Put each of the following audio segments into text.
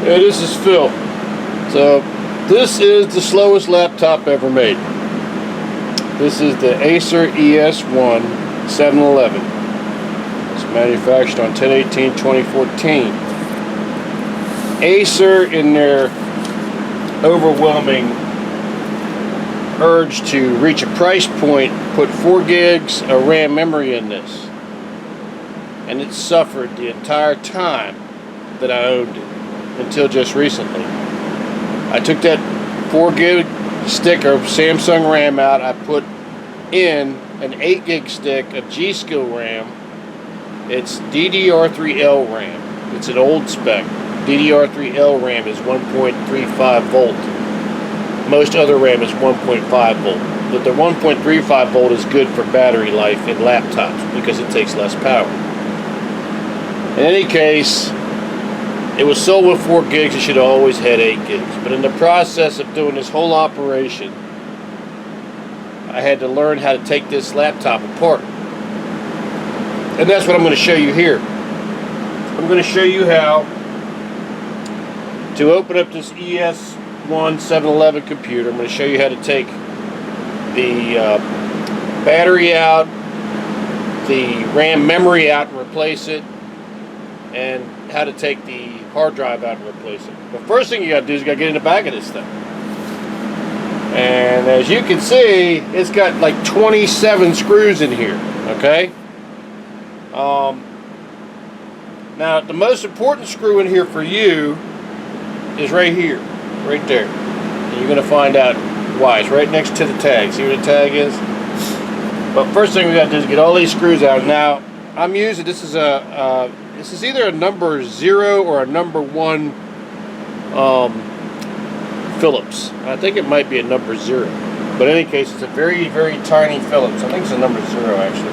Yeah, this is Phil. So this is the slowest laptop ever made. This is the Acer ES1 711. It's manufactured on 10/18/2014. Acer, in their overwhelming urge to reach a price point, put 4 gigs of RAM memory in this, and it suffered the entire time that I owned it until just recently. I took that 4 gig stick of Samsung RAM out. I put in an 8 gig stick of G-Skill RAM. It's DDR3L RAM. It's an old spec. DDR3L RAM is 1.35 volt. Most other RAM is 1.5 volt. But the 1.35 volt is good for battery life in laptops because it takes less power. In any case, it was sold with 4 gigs. It should have always had 8 gigs. But in the process of doing this whole operation, I had to learn how to take this laptop apart. And that's what I'm going to show you here. I'm going to show you how to open up this ES1 711 computer. I'm going to show you how to take the battery out, the RAM memory out and replace it, and how to take the hard drive out and replace it. The first thing you got to do is you got to get in the back of this thing. And as you can see, it's got like 27 screws in here, okay? Now, the most important screw in here for you is right here, right there. And you're going to find out why. It's right next to the tag. See where the tag is? But first thing we got to do is get all these screws out. Now, I'm using, this is either a number 0 or a number 1 Phillips. I think it might be a number 0. But in any case, it's a very, very tiny Phillips. I think it's a number 0 actually.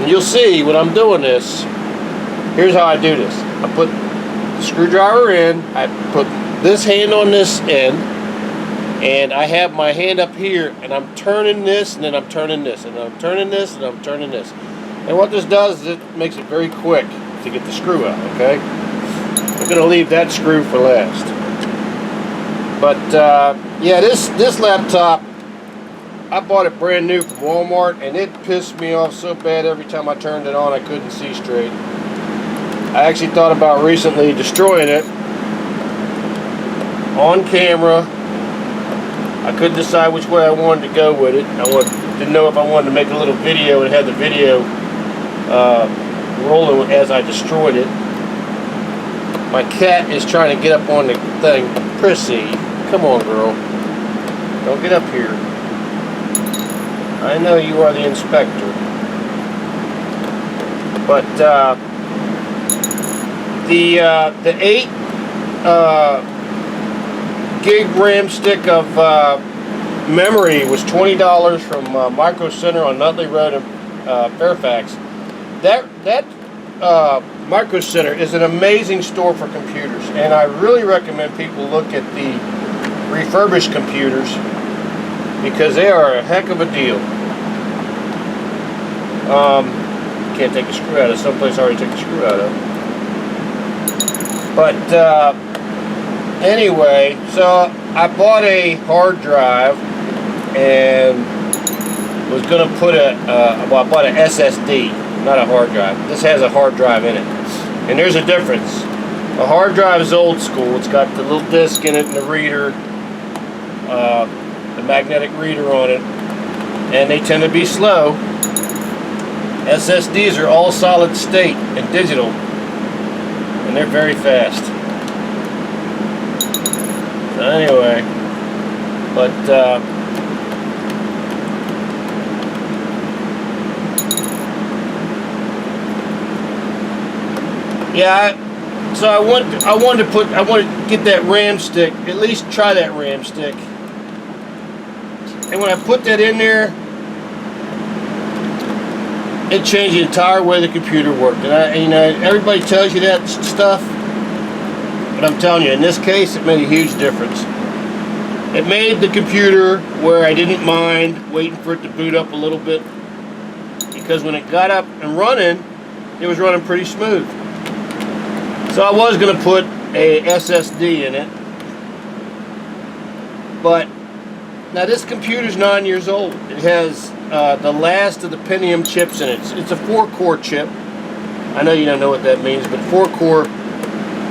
And you'll see when I'm doing this, here's how I do this. I put the screwdriver in, I put this hand on this end, and I have my hand up here, and I'm turning this, and then I'm turning this, and I'm turning this, and I'm turning this. And what this does is it makes it very quick to get the screw out, okay? I'm going to leave that screw for last. But, yeah, this laptop, I bought it brand new from Walmart, and it pissed me off so bad every time I turned it on I couldn't see straight. I actually thought about recently destroying it on camera. I couldn't decide which way I wanted to go with it. Didn't know if I wanted to make a little video and have the video rolling as I destroyed it. My cat is trying to get up on the thing. Prissy, come on, girl. Don't get up here. I know you are the inspector. But the 8 gig RAM stick of memory was $20 from Micro Center on Nutley Road in Fairfax. That Micro Center is an amazing store for computers, and I really recommend people look at the refurbished computers because they are a heck of a deal. Can't take a screw out of someplace I already took the screw out of. But anyway, so I bought a hard drive and was going to put well, I bought an SSD, not a hard drive. This has a hard drive in it. And there's a difference. A hard drive is old school. It's got the little disc in it and the reader, the magnetic reader on it, and they tend to be slow. SSDs are all solid state and digital, and they're very fast. So anyway, but yeah, so I wanted to get that RAM stick, at least try that RAM stick. And when I put that in there, it changed the entire way the computer worked. And you know, everybody tells you that stuff, but I'm telling you, in this case, it made a huge difference. It made the computer where I didn't mind waiting for it to boot up a little bit, because when it got up and running, it was running pretty smooth. So I was going to put a SSD in it. But now this computer's 9 years old. It has the last of the Pentium chips in it. It's a 4-core chip. I know you don't know what that means, but 4-core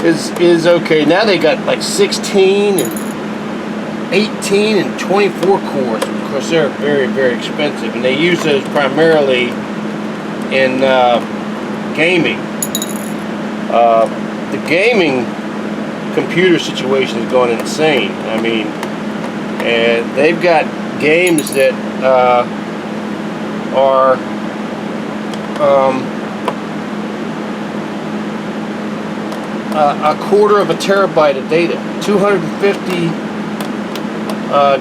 is okay. Now they got like 16 and 18 and 24 cores. Of course, they're very, very expensive, and they use those primarily in gaming. The gaming computer situation is going insane. I mean, and they've got games that are a quarter of a terabyte of data, 250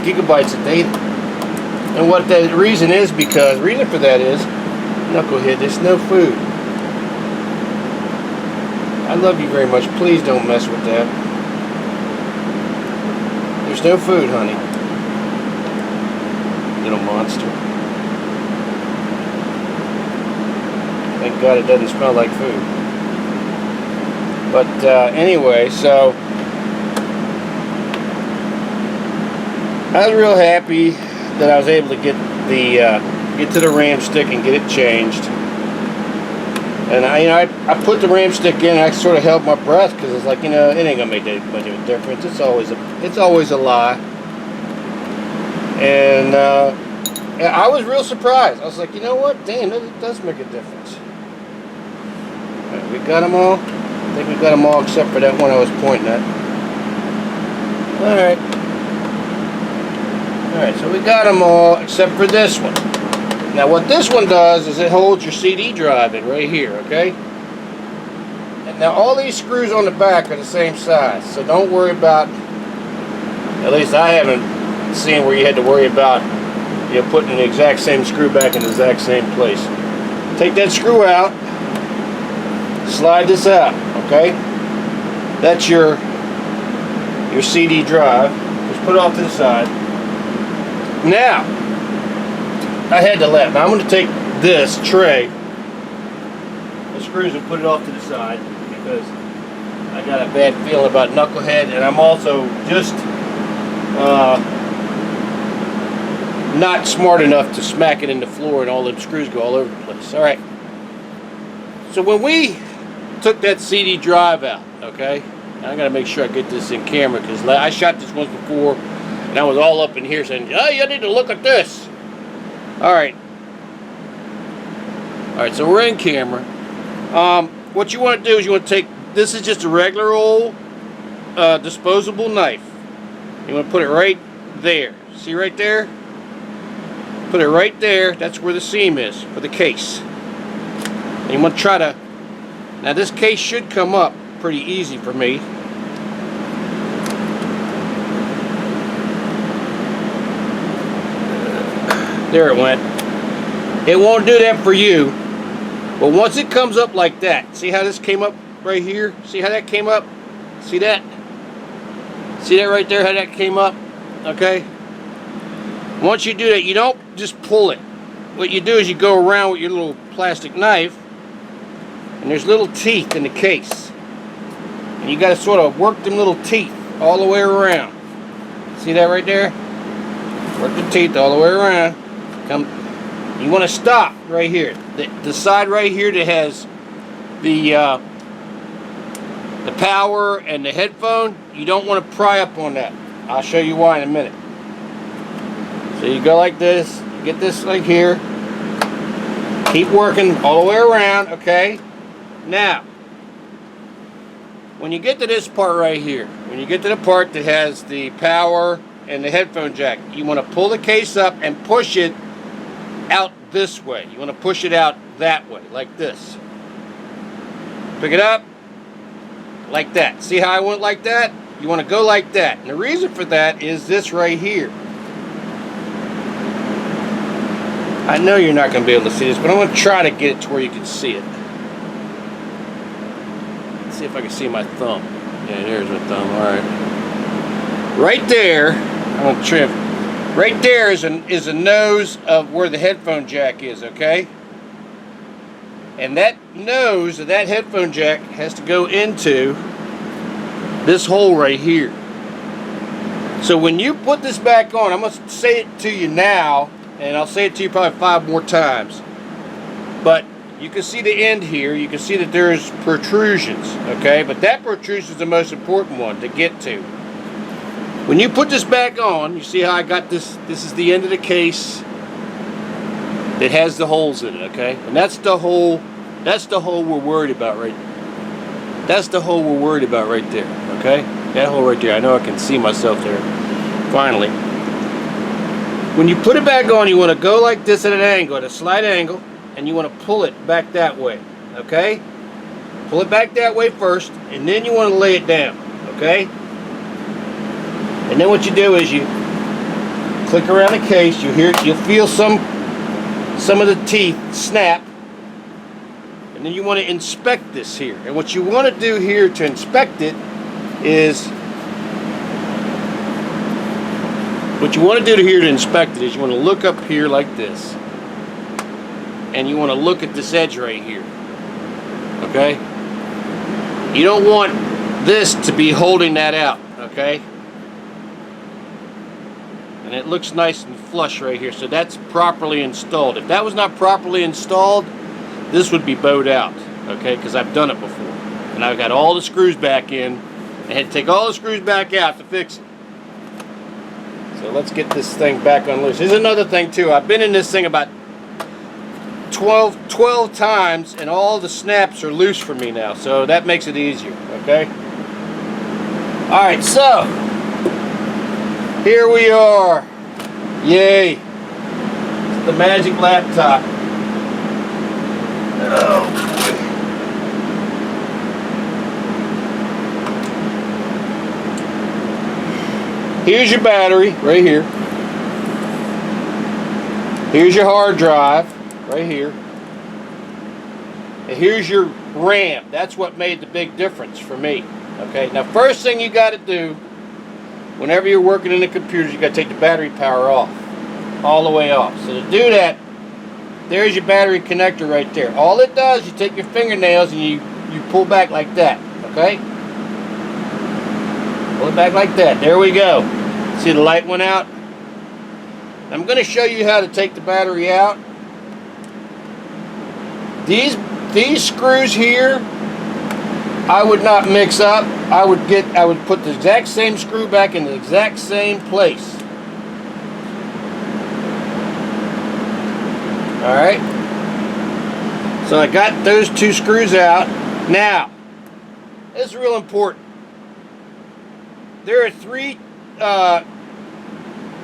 gigabytes of data. And what the reason is, because reason for that is, knucklehead, there's no food. I love you very much. Please don't mess with that. There's no food, honey. Little monster. Thank God it doesn't smell like food. But anyway, so I was real happy that I was able to get to the RAM stick and get it changed. And I put the RAM stick in, and I sort of held my breath because it's like, it ain't gonna make that much of a difference. It's always a lie. And I was real surprised. I was like, you know what? Damn, it does make a difference. All right, we got them all. I think we got them all except for that one I was pointing at. Alright. Alright, so we got them all except for this one. Now what this one does is it holds your CD drive in right here, okay? And now all these screws on the back are the same size, so don't worry about, at least I haven't seen where you had to worry about putting the exact same screw back in the exact same place. Take that screw out, slide this out, okay? That's your CD drive. Just put it off to the side. Now, I had to laugh. Now I'm going to take this tray, the screws, and put it off to the side because I got a bad feeling about knucklehead, and I'm also just not smart enough to smack it in the floor and all them screws go all over the place. All right. So when we took that CD drive out, okay, I gotta make sure I get this in camera because I shot this once before and I was all up in here saying, oh, you need to look at this. Alright, so we're in camera. What you want to do is you want to take, this is just a regular old disposable knife. You want to put it right there. See right there? Put it right there. That's where the seam is for the case. And you want to try to, now this case should come up pretty easy for me. There it went. It won't do that for you. But once it comes up like that, see how this came up right here? See how that came up? See that? See that right there, how that came up? Okay? Once you do that, you don't just pull it. What you do is you go around with your little plastic knife, and there's little teeth in the case. And you got to sort of work them little teeth all the way around. See that right there? Work the teeth all the way around. You want to stop right here. The side right here that has the power and the headphone, you don't want to pry up on that. I'll show you why in a minute. So you go like this, you get this like here, keep working all the way around, okay? Now, when you get to this part right here, when you get to the part that has the power and the headphone jack, you want to pull the case up and push it out this way. You want to push it out that way, like this. Pick it up, like that. See how I went like that? You want to go like that. And the reason for that is this right here. I know you're not going to be able to see this, but I'm going to try to get it to where you can see it. Let's see if I can see my thumb. Yeah, there's my thumb. Alright. Right there, I'm going to trim. Right there is a nose of where the headphone jack is, okay? And that nose of that headphone jack has to go into this hole right here. So when you put this back on, I'm going to say it to you now, and I'll say it to you probably 5 more times. But you can see the end here. You can see that there's protrusions, okay? But that protrusion is the most important one to get to. When you put this back on, you see how I got this? This is the end of the case that has the holes in it, okay? And that's the hole. That's the hole we're worried about right. That's the hole we're worried about right there, okay? That hole right there. I know I can see myself there. Finally. When you put it back on, you want to go like this at an angle, at a slight angle, and you want to pull it back that way, okay? Pull it back that way first, and then you want to lay it down, okay? And then what you do is you click around the case. You'll feel some of the teeth snap. And then you want to inspect this here. And what you want to do here to inspect it is, you want to look up here like this. And you want to look at this edge right here. Okay? You don't want this to be holding that out. Okay? And it looks nice and flush right here. So that's properly installed. If that was not properly installed, this would be bowed out, okay, because I've done it before. And I've got all the screws back in. I had to take all the screws back out to fix it. So let's get this thing back on loose. Here's another thing too. I've been in this thing about 12 times, and all the snaps are loose for me now. So that makes it easier, okay? Alright, so here we are. Yay. It's the magic laptop. Oh. Here's your battery right here. Here's your hard drive right here. And here's your RAM. That's what made the big difference for me. Okay, now first thing you got to do whenever you're working in the computers, you got to take the battery power off, all the way off. So to do that, there's your battery connector right there. All it does, you take your fingernails and you pull back like that, okay? Pull it back like that. There we go. See the light went out? I'm going to show you how to take the battery out. These screws here, I would not mix up. I would put the exact same screw back in the exact same place. Alright, so I got those 2 screws out. Now, this is real important. There are 3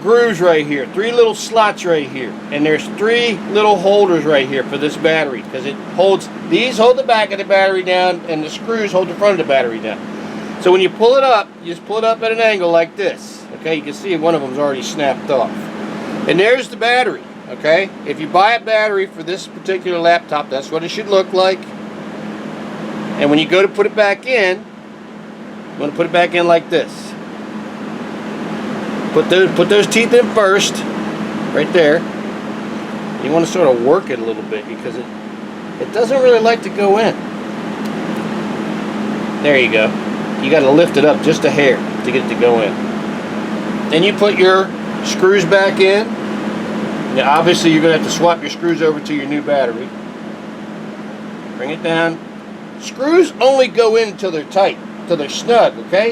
grooves right here, 3 little slots right here, and there's 3 little holders right here for this battery, because these hold the back of the battery down, and the screws hold the front of the battery down. So when you pull it up, you just pull it up at an angle like this. Okay, you can see one of them's already snapped off. And there's the battery. Okay, if you buy a battery for this particular laptop, that's what it should look like. And when you go to put it back in, you want to put it back in like this. Put those teeth in first, right there. You want to sort of work it a little bit because it doesn't really like to go in. There you go. You got to lift it up just a hair to get it to go in. Then you put your screws back in. Now obviously you're going to have to swap your screws over to your new battery. Bring it down. Screws only go in until they're tight, until they're snug, okay?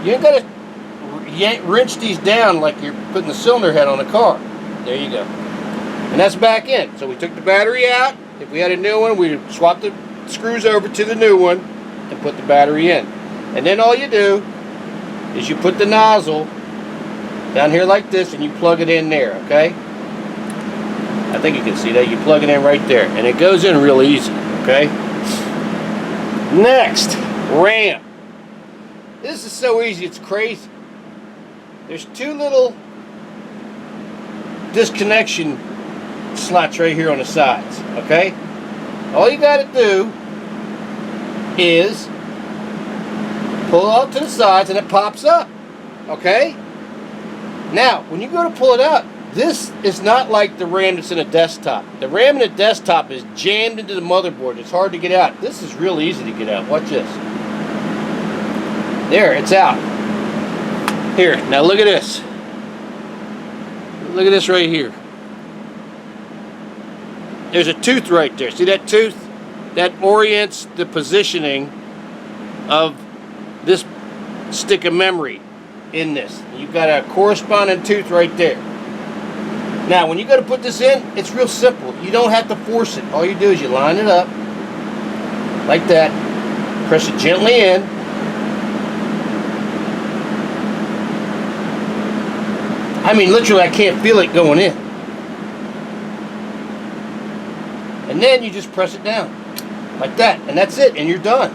You ain't got to wrench these down like you're putting the cylinder head on a car. There you go. And that's back in. So we took the battery out. If we had a new one, we'd swap the screws over to the new one and put the battery in. And then all you do is you put the nozzle down here like this and you plug it in there, okay? I think you can see that. You plug it in right there. And it goes in real easy, okay? Next, RAM. This is so easy, it's crazy. There's 2 little disconnection slots right here on the sides, okay? All you got to do is pull it off to the sides and it pops up, okay? Now, when you go to pull it out, this is not like the RAM that's in a desktop. The RAM in a desktop is jammed into the motherboard. It's hard to get out. This is real easy to get out. Watch this. There, it's out. Here, now look at this. Look at this right here. There's a tooth right there. See that tooth? That orients the positioning of this stick of memory in this. You've got a corresponding tooth right there. Now, when you go to put this in, it's real simple. You don't have to force it. All you do is you line it up like that. Press it gently in. I mean, literally, I can't feel it going in. And then you just press it down like that, and that's it, and you're done.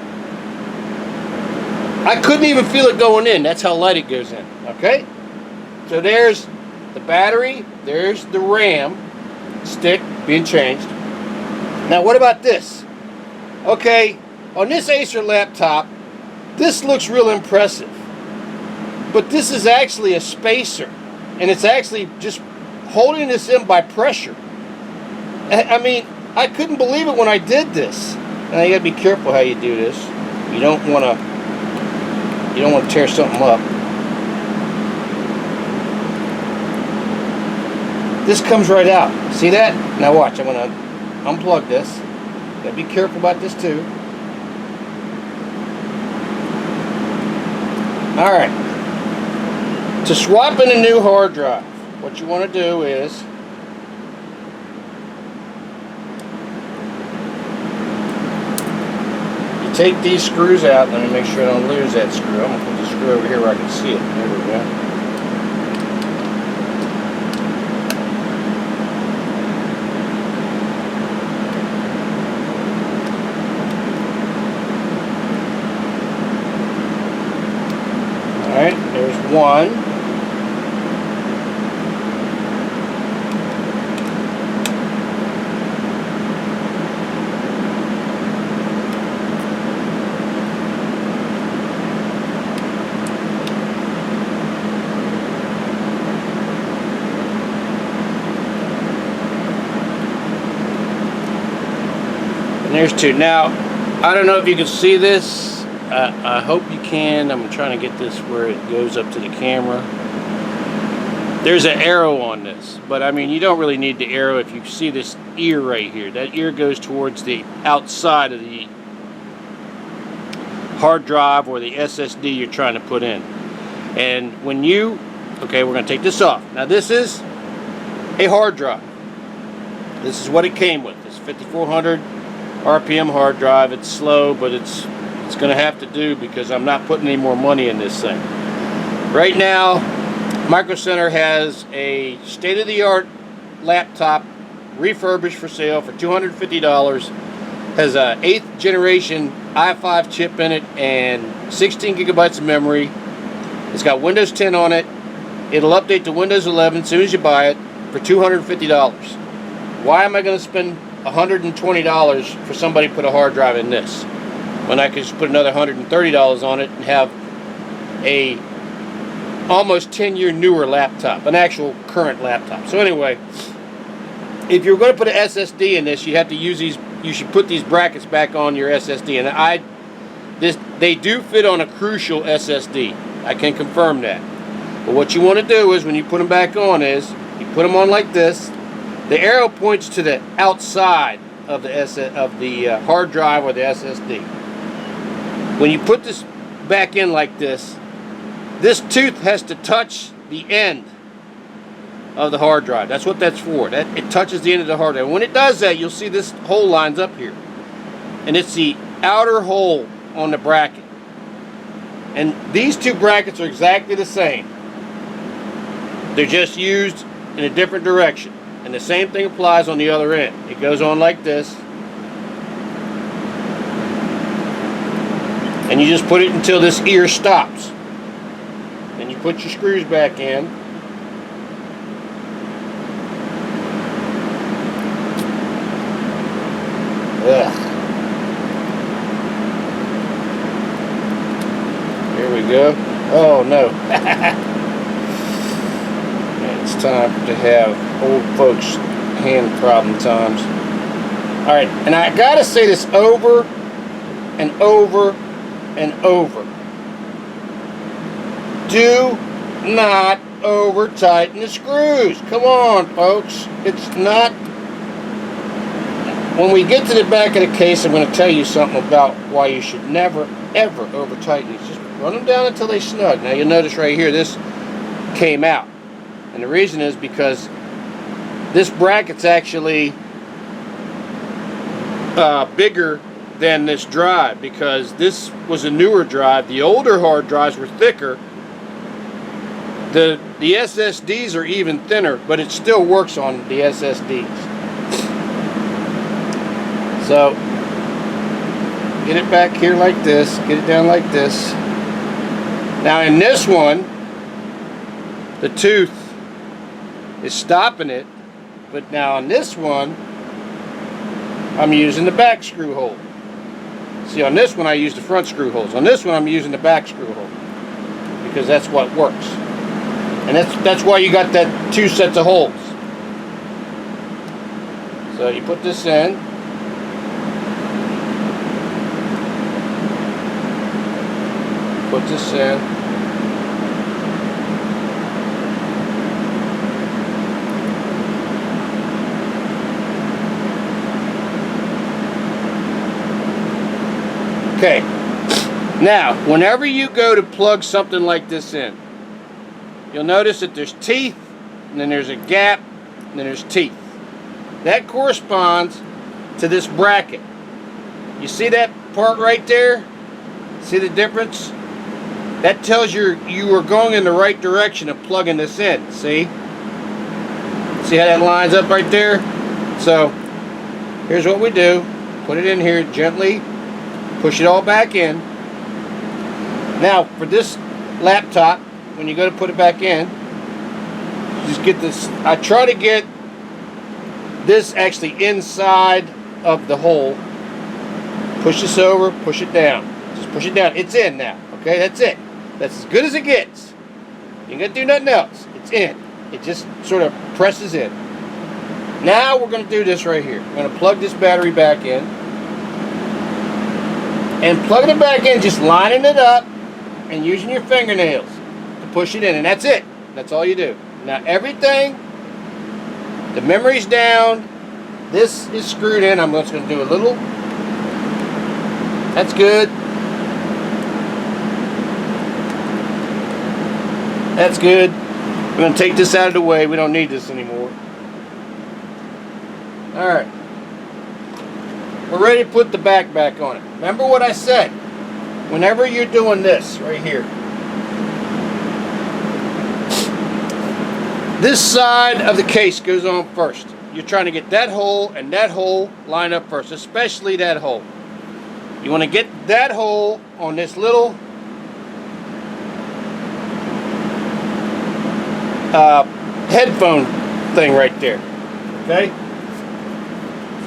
I couldn't even feel it going in. That's how light it goes in. Okay? So there's the battery, there's the RAM stick being changed. Now what about this? Okay, on this Acer laptop, this looks real impressive. But this is actually a spacer, and it's actually just holding this in by pressure. I mean, I couldn't believe it when I did this. Now you gotta be careful how you do this. You don't want to tear something up. This comes right out. See that? Now watch, I'm gonna unplug this. Gotta be careful about this too. Alright. To swap in a new hard drive, what you want to do is you take these screws out. Let me make sure I don't lose that screw. I'm going to put the screw over here where I can see it. There we go. Alright, there's one. And there's two. Now, I don't know if you can see this. I hope you can. I'm trying to get this where it goes up to the camera. There's an arrow on this, but I mean, you don't really need the arrow if you see this ear right here. That ear goes towards the outside of the hard drive or the SSD you're trying to put in. And when you, okay, we're going to take this off. Now this is a hard drive. This is what it came with. It's 5400 RPM hard drive. It's slow, but it's going to have to do because I'm not putting any more money in this thing. Right now, Micro Center has a state-of-the-art laptop refurbished for sale for $250. Has a 8th generation i5 chip in it and 16 gigabytes of memory. It's got Windows 10 on it. It'll update to Windows 11 as soon as you buy it for $250. Why am I going to spend $120 for somebody to put a hard drive in this when I could just put another $130 on it and have a almost 10-year newer laptop, an actual current laptop? So anyway, if you're going to put an SSD in this, you have to use these. You should put these brackets back on your SSD, and they do fit on a Crucial SSD. I can confirm that. But what you want to do is when you put them back on is you put them on like this. The arrow points to the outside of the hard drive or the SSD. When you put this back in like this tooth has to touch the end of the hard drive. That's what that's for. It touches the end of the hard drive. When it does that, you'll see this hole lines up here. And it's the outer hole on the bracket. And these two brackets are exactly the same. They're just used in a different direction. And the same thing applies on the other end. It goes on like this. And you just put it until this ear stops. Then you put your screws back in. Ugh. Here we go. Oh no. It's time to have old folks hand problem times. Alright, and I gotta say this over and over and over. do not over tighten the screws. Come on, folks. It's not. When we get to the back of the case, I'm going to tell you something about why you should never, ever over tighten these. Just run them down until they snug. Now you'll notice right here, this came out. And the reason is because this bracket's actually bigger than this drive, because this was a newer drive. The older hard drives were thicker. The SSDs are even thinner, but it still works on the SSDs. So get it back here like this, get it down like this. Now in this one, the tooth is stopping it, but now on this one, I'm using the back screw hole. See, on this one I use the front screw holes. On this one I'm using the back screw hole, because that's what works. And that's why you got that 2 sets of holes. So you put this in. Put this in. Okay. Now, whenever you go to plug something like this in, you'll notice that there's teeth, and then there's a gap, and then there's teeth. That corresponds to this bracket. You see that part right there? See the difference? That tells you are going in the right direction of plugging this in. See? See how that lines up right there? So, here's what we do. Put it in here gently. Push it all back in. Now, for this laptop, when you go to put it back in, just get this. I try to get this actually inside of the hole. Push this over, push it down. Just push it down. It's in now. Okay, that's it. That's as good as it gets. You ain't gonna do nothing else. It's in. It just sort of presses in. Now we're gonna do this right here. We're gonna plug this battery back in. And plugging it back in, just lining it up and using your fingernails to push it in. And that's it. That's all you do. Now everything, the memory's down. This is screwed in. I'm just gonna do a little. That's good. That's good. I'm going to take this out of the way. We don't need this anymore. Alright. We're ready to put the back on it. Remember what I said. Whenever you're doing this right here, this side of the case goes on first. You're trying to get that hole and that hole lined up first, especially that hole. You want to get that hole on this little headphone thing right there. Okay?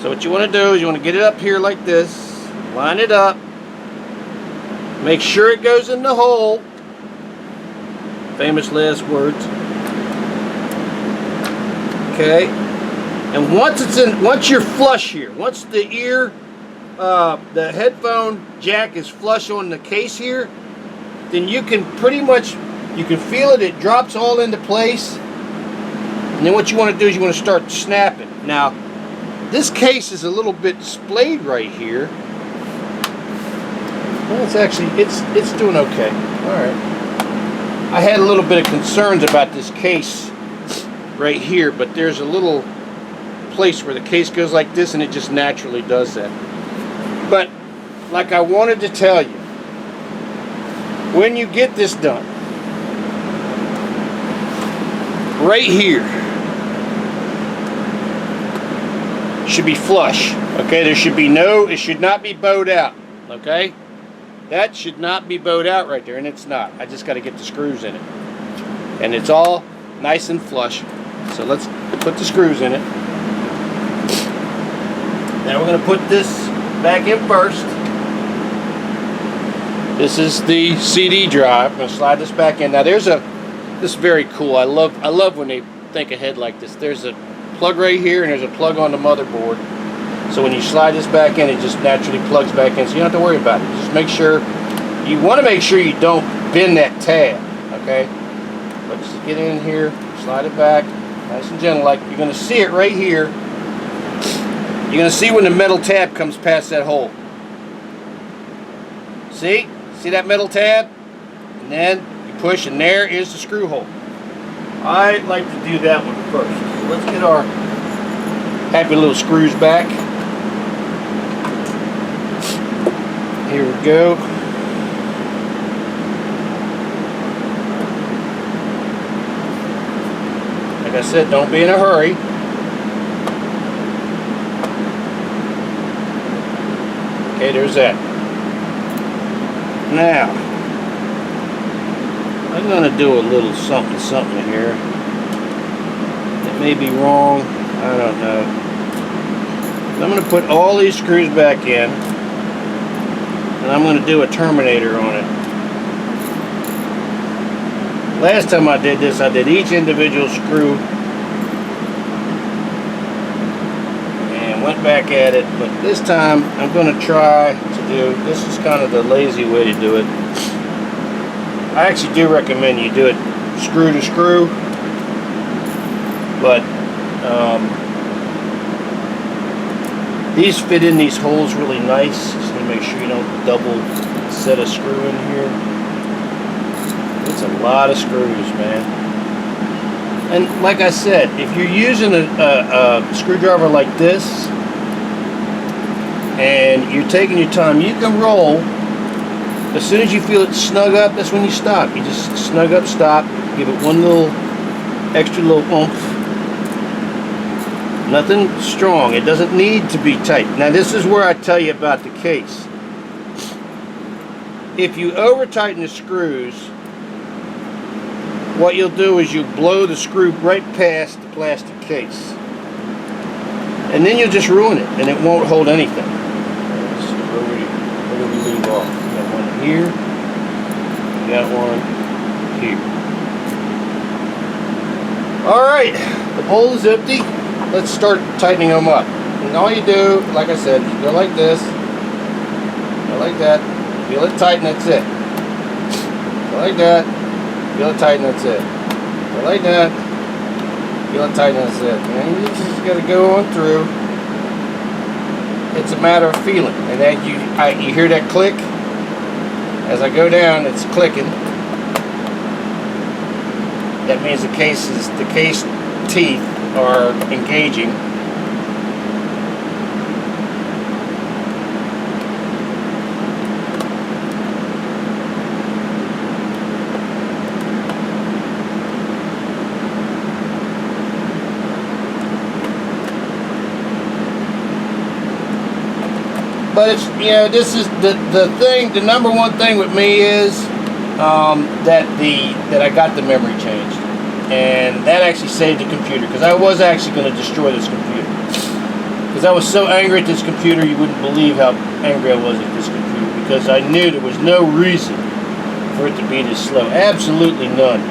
So what you want to do is you want to get it up here like this, line it up, make sure it goes in the hole. Famous last words. Okay? And once you're flush here, once the ear, the headphone jack is flush on the case here, then you can pretty much, you can feel it, it drops all into place. And then what you want to do is you want to start snapping. Now, this case is a little bit splayed right here. Well, it's actually, it's doing okay. Alright. I had a little bit of concerns about this case right here, but there's a little place where the case goes like this and it just naturally does that. But, like I wanted to tell you, when you get this done, right here should be flush. Okay, there should be no, it should not be bowed out. Okay, that should not be bowed out right there, and it's not. I just got to get the screws in it, and it's all nice and flush. So let's put the screws in it. Now we're going to put this back in first. This is the CD drive. I'm going to slide this back in. Now there's a, this is very cool. I love when they think ahead like this. There's a plug right here and there's a plug on the motherboard. So when you slide this back in, it just naturally plugs back in. So you don't have to worry about it. Just make sure, you want to make sure you don't bend that tab. Okay, but just get in here, slide it back, nice and gentle. Like you're going to see it right here. You're going to see when the metal tab comes past that hole. See that metal tab? And then you push, and there is the screw hole. I like to do that one first. So let's get our happy little screws back. Here we go. Like I said, don't be in a hurry. Okay, there's that. Now, I'm going to do a little something here. It may be wrong. I don't know. I'm going to put all these screws back in, and I'm going to do a terminator on it. Last time I did this, I did each individual screw and went back at it, but this time I'm going to try to do, this is kind of the lazy way to do it. I actually do recommend you do it screw to screw, but these fit in these holes really nice, so you make sure you don't double set a screw in here. It's a lot of screws, man. And like I said, if you're using a screwdriver like this and you're taking your time, you can roll. As soon as you feel it snug up, that's when you stop. You just snug up, stop, give it one little extra little oomph. Nothing strong. It doesn't need to be tight. Now this is where I tell you about the case. If you over tighten the screws, what you'll do is you blow the screw right past the plastic case. And then you'll just ruin it, and it won't hold anything. So where do we leave off? We got one here. We got one here. Alright, the bowl is empty. Let's start tightening them up. And all you do, like I said, you go like this, go like that, feel it tighten, that's it. Go like that, feel it tighten, that's it. Go like that, feel it tighten, that's it. And you just got to go on through. It's a matter of feeling. And then you hear that click? As I go down, it's clicking. That means the case teeth are engaging. But it's, you know, this is the thing. The number one thing with me is that I got the memory changed. And that actually saved the computer, because I was actually going to destroy this computer. Because I was so angry at this computer, you wouldn't believe how angry I was at this computer. Because I knew there was no reason for it to be this slow. Absolutely none.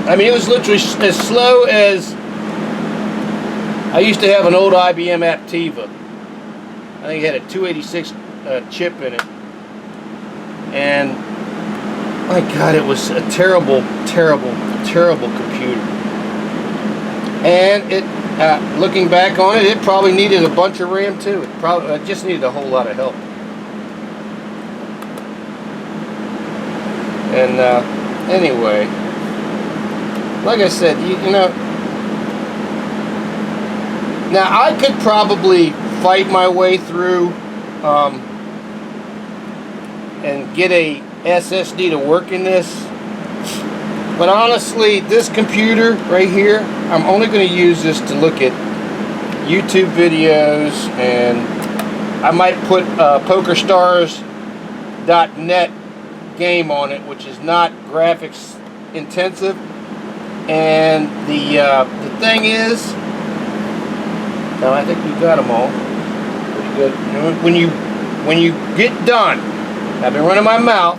I mean, it was literally as slow as... I used to have an old IBM Aptiva. I think it had a 286 chip in it. And... my God, it was a terrible, terrible, terrible computer. And it, looking back on it, it probably needed a bunch of RAM too. It probably just needed a whole lot of help. And anyway, like I said, you know, now I could probably fight my way through and get a SSD to work in this, but honestly, this computer right here, I'm only going to use this to look at YouTube videos, and I might put PokerStars.net game on it, which is not graphics intensive. And the thing is, now I think we've got them all pretty good. When you get done, I've been running my mouth.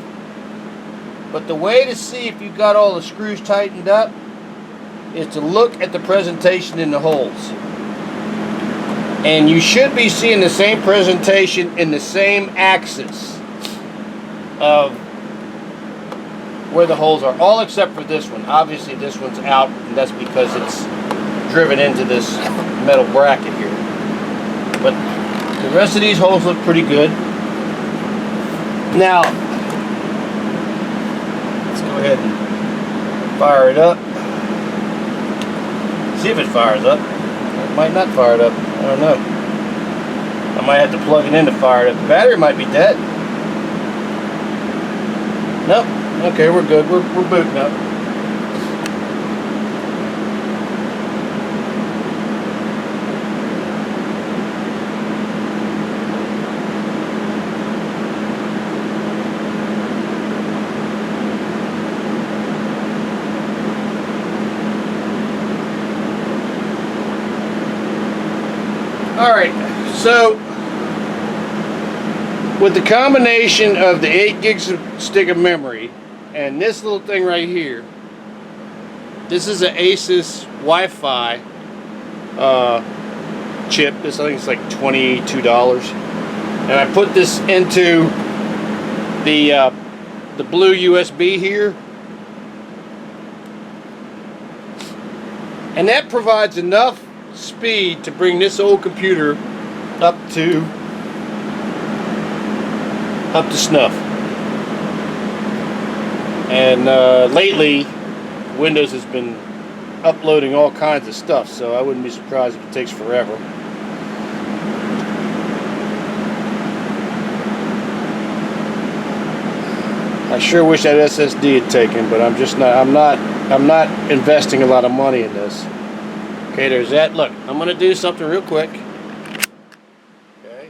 But the way to see if you've got all the screws tightened up is to look at the presentation in the holes. And you should be seeing the same presentation in the same axis of where the holes are, all except for this one. Obviously this one's out, and that's because it's driven into this metal bracket here. But the rest of these holes look pretty good. Now, let's go ahead and fire it up. See if it fires up. It might not fire it up. I don't know. I might have to plug it in to fire it up. The battery might be dead. Nope. Okay, we're good. We're booting up. Alright, so with the combination of the 8 gigs stick of memory and this little thing right here, this is an Acer Wi-Fi chip. This, I think it's like $22, and I put this into the blue USB here, and that provides enough speed to bring this old computer up to snuff. And lately Windows has been uploading all kinds of stuff, so I wouldn't be surprised if it takes forever. I sure wish that SSD had taken, but I'm not investing a lot of money in this. Okay, there's that. Look, I'm going to do something real quick. Okay.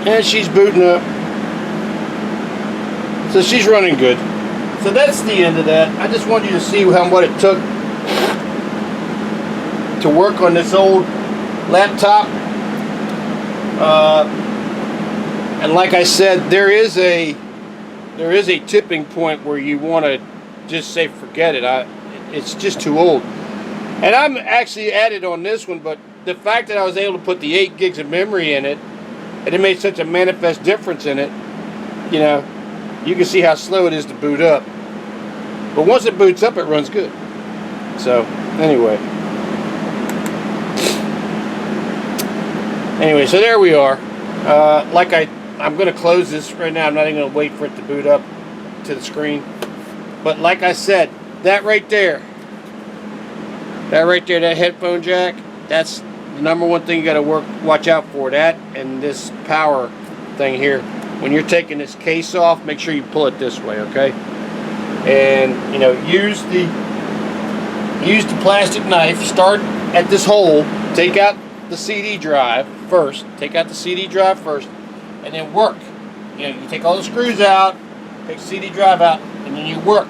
And she's booting up. So she's running good. So that's the end of that. I just wanted you to see what it took to work on this old laptop. And like I said, there is a tipping point where you want to just say forget it. It's just too old. And I'm actually at it on this one, but the fact that I was able to put the 8 gigs of memory in it, and it made such a manifest difference in it, you know, you can see how slow it is to boot up. But once it boots up, it runs good. So, anyway, so there we are. I'm going to close this right now. I'm not even going to wait for it to boot up to the screen. But like I said, that right there, that headphone jack, that's the number one thing you got to watch out for. That and this power thing here. When you're taking this case off, make sure you pull it this way, okay? And you know, use the plastic knife. Start at this hole. Take out the CD drive first. Take out the CD drive first, and then work. You know, you take all the screws out, take the CD drive out, and then you work.